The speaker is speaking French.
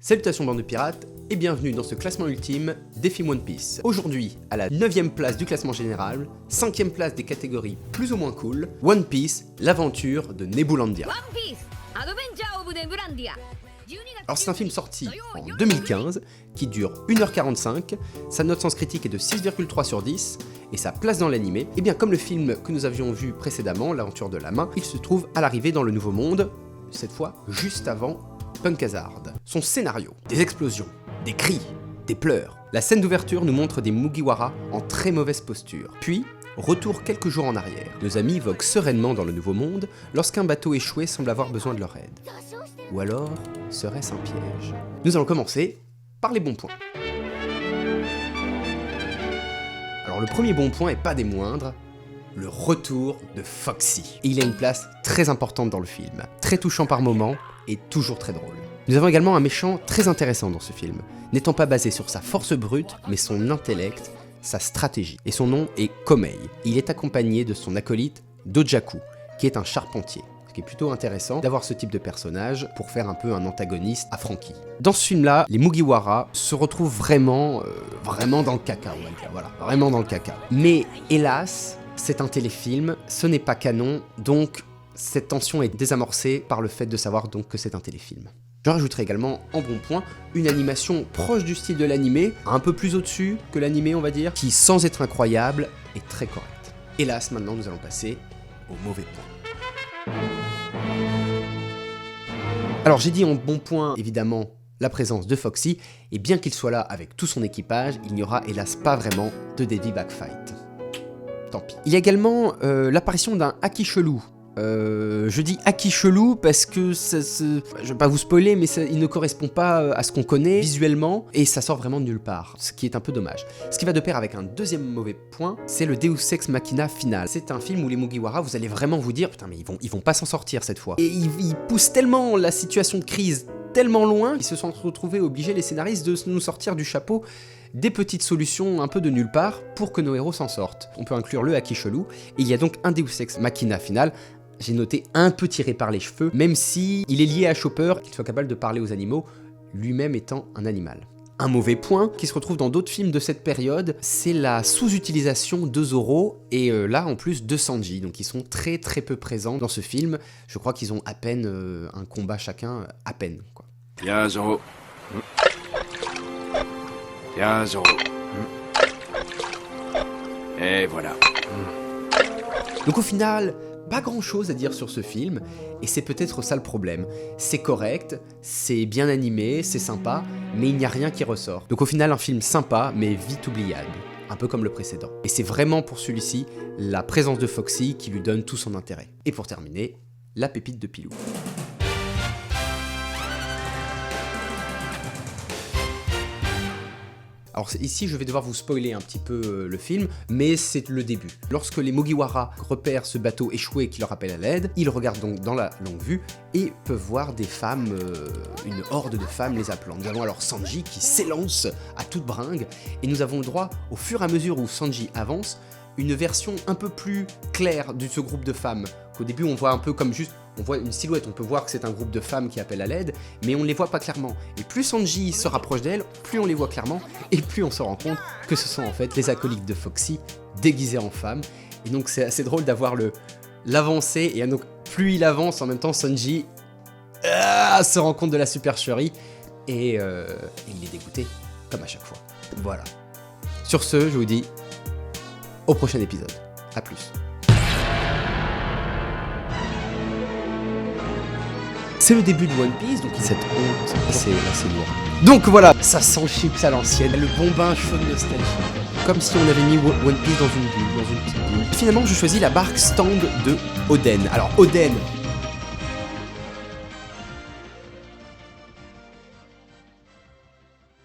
Salutations bande de pirates et bienvenue dans ce classement ultime des films One Piece. Aujourd'hui, à la 9ème place du classement général, 5ème place des catégories plus ou moins cool, One Piece, l'aventure de Nebulandia. Alors c'est un film sorti en 2015, qui dure 1h45, sa note Sens Critique est de 6,3 sur 10, et sa place dans l'animé, et bien comme le film que nous avions vu précédemment, l'aventure de la main, il se trouve à l'arrivée dans le Nouveau Monde, cette fois juste avant Punk Hazard. Son scénario, des explosions, des cris, des pleurs. La scène d'ouverture nous montre des Mugiwara en très mauvaise posture. Puis, retour quelques jours en arrière. Nos amis voguent sereinement dans le Nouveau Monde lorsqu'un bateau échoué semble avoir besoin de leur aide. Ou alors, serait-ce un piège? Nous allons commencer par les bons points. Alors le premier bon point, et pas des moindres, le retour de Foxy. Et il a une place très importante dans le film, très touchant par moments et toujours très drôle. Nous avons également un méchant très intéressant dans ce film, n'étant pas basé sur sa force brute, mais son intellect, sa stratégie. Et son nom est Komei. Il est accompagné de son acolyte Dojaku, qui est un charpentier. Ce qui est plutôt intéressant d'avoir ce type de personnage pour faire un peu un antagoniste à Franky. Dans ce film-là, les Mugiwara se retrouvent vraiment dans le caca, on va dire. Voilà, vraiment dans le caca. Mais hélas, c'est un téléfilm, ce n'est pas canon, donc cette tension est désamorcée par le fait de savoir donc que c'est un téléfilm. Je rajouterai également en bon point une animation proche du style de l'animé, un peu plus au-dessus que l'animé on va dire, qui sans être incroyable est très correcte. Hélas, maintenant nous allons passer au mauvais point. Alors j'ai dit en bon point évidemment la présence de Foxy, et bien qu'il soit là avec tout son équipage, il n'y aura hélas pas vraiment de Davy Backfight. Tant pis. Il y a également l'apparition d'un haki chelou. Je dis haki chelou parce que je vais pas vous spoiler, mais il ne correspond pas à ce qu'on connaît visuellement et ça sort vraiment de nulle part, ce qui est un peu dommage. Ce qui va de pair avec un deuxième mauvais point, c'est le Deus Ex Machina final. C'est un film où les Mugiwara, vous allez vraiment vous dire, putain mais ils vont pas s'en sortir cette fois. Et ils poussent tellement la situation de crise tellement loin qu'ils se sont retrouvés obligés, les scénaristes, de nous sortir du chapeau des petites solutions un peu de nulle part pour que nos héros s'en sortent. On peut inclure le haki chelou, et il y a donc un Deus Ex Machina final. J'ai noté un peu tiré par les cheveux, même si il est lié à Chopper, qu'il soit capable de parler aux animaux, lui-même étant un animal. Un mauvais point qui se retrouve dans d'autres films de cette période, c'est la sous-utilisation de Zoro, et là en plus de Sanji, donc ils sont très peu présents dans ce film. Je crois qu'ils ont à peine un combat chacun, à peine quoi. Bien Zoro. Bien Zoro. Et voilà. Donc au final, pas grand chose à dire sur ce film, et c'est peut-être ça le problème. C'est correct, c'est bien animé, c'est sympa, mais il n'y a rien qui ressort. Donc au final un film sympa, mais vite oubliable, un peu comme le précédent. Et c'est vraiment pour celui-ci la présence de Foxy qui lui donne tout son intérêt. Et pour terminer, la pépite de Pilou. Alors ici je vais devoir vous spoiler un petit peu le film, mais c'est le début. Lorsque les Mugiwara repèrent ce bateau échoué qui leur appelle à l'aide, ils regardent donc dans la longue vue et peuvent voir des femmes, une horde de femmes les appelant. Nous avons alors Sanji qui s'élance à toute bringue, et nous avons le droit, au fur et à mesure où Sanji avance, une version un peu plus claire de ce groupe de femmes. Qu'au début on voit un peu comme juste, on voit une silhouette, on peut voir que c'est un groupe de femmes qui appellent à l'aide, mais on ne les voit pas clairement. Et plus Sanji se rapproche d'elles, plus on les voit clairement, et plus on se rend compte que ce sont en fait les acolytes de Foxy déguisés en femmes. Et donc c'est assez drôle d'avoir l'avancée, et donc plus il avance, en même temps Sanji se rend compte de la supercherie, et il est dégoûté, comme à chaque fois. Voilà. Sur ce, je vous dis au prochain épisode. A plus. C'est le début de One Piece, donc cette honte, c'est assez lourd. Donc voilà, ça sent chips à l'ancienne, le bon bain chaud de nostalgie. Comme si on avait mis One Piece dans une bulle, dans une petite bulle. Finalement, je choisis la barque stand de Oden. Alors Oden,